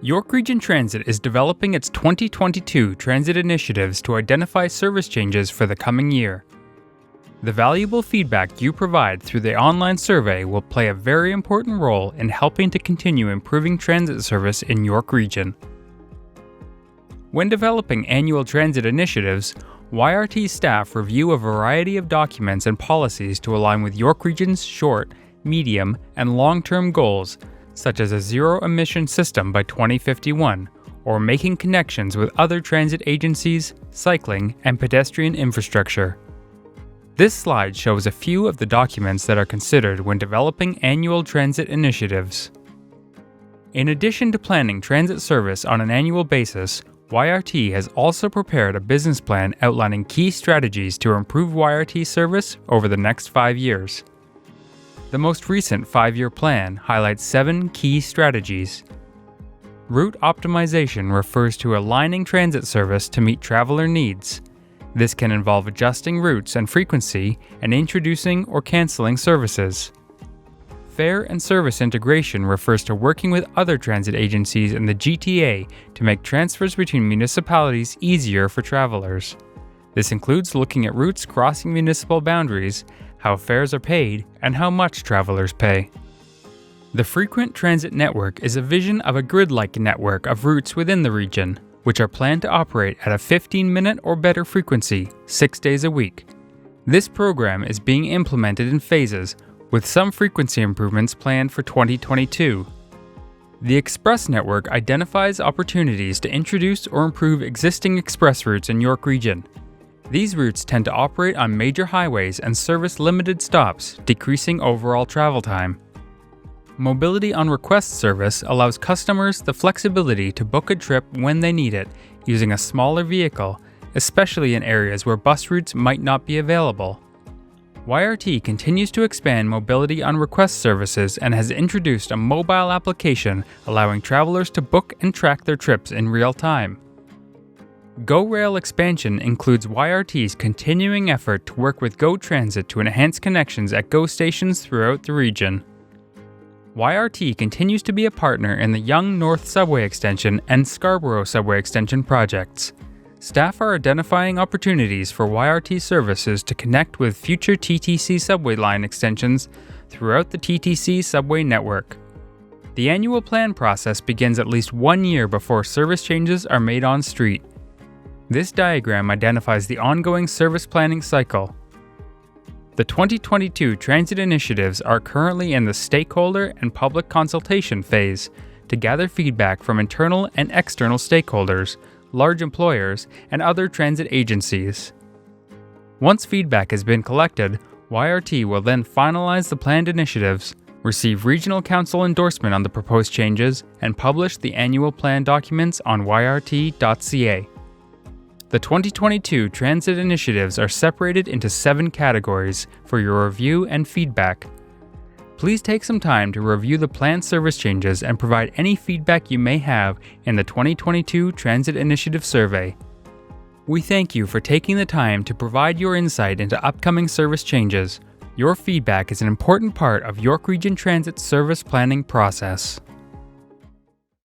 York Region Transit is developing its 2022 transit initiatives to identify service changes for the coming year. The valuable feedback you provide through the online survey will play a very important role in helping to continue improving transit service in York Region. When developing annual transit initiatives, YRT staff review a variety of documents and policies to align with York Region's short, medium, and long-term goals, such as a zero-emission system by 2051, or making connections with other transit agencies, cycling, and pedestrian infrastructure. This slide shows a few of the documents that are considered when developing annual transit initiatives. In addition to planning transit service on an annual basis, YRT has also prepared a business plan outlining key strategies to improve YRT service over the next 5 years. The most recent 5-year plan highlights 7 key strategies. Route optimization refers to aligning transit service to meet traveler needs. This can involve adjusting routes and frequency and introducing or canceling services. Fare and service integration refers to working with other transit agencies in the GTA to make transfers between municipalities easier for travelers. This includes looking at routes crossing municipal boundaries, how fares are paid, and how much travelers pay. The Frequent Transit Network is a vision of a grid-like network of routes within the region, which are planned to operate at a 15-minute or better frequency, 6 days a week. This program is being implemented in phases, with some frequency improvements planned for 2022. The Express Network identifies opportunities to introduce or improve existing express routes in York Region. These routes tend to operate on major highways and service limited stops, decreasing overall travel time. Mobility on Request service allows customers the flexibility to book a trip when they need it, using a smaller vehicle, especially in areas where bus routes might not be available. YRT continues to expand Mobility on Request services and has introduced a mobile application allowing travelers to book and track their trips in real time. GO Rail expansion includes YRT's continuing effort to work with GO Transit to enhance connections at GO stations throughout the region. YRT continues to be a partner in the Yonge North Subway Extension and Scarborough Subway Extension projects. Staff are identifying opportunities for YRT services to connect with future TTC subway line extensions throughout the TTC subway network. The annual plan process begins at least 1 year before service changes are made on street. This diagram identifies the ongoing service planning cycle. The 2022 transit initiatives are currently in the stakeholder and public consultation phase to gather feedback from internal and external stakeholders, large employers, and other transit agencies. Once feedback has been collected, YRT will then finalize the planned initiatives, receive regional council endorsement on the proposed changes, and publish the annual plan documents on yrt.ca. The 2022 transit initiatives are separated into 7 categories for your review and feedback. Please take some time to review the planned service changes and provide any feedback you may have in the 2022 Transit Initiative Survey. We thank you for taking the time to provide your insight into upcoming service changes. Your feedback is an important part of York Region Transit's service planning process.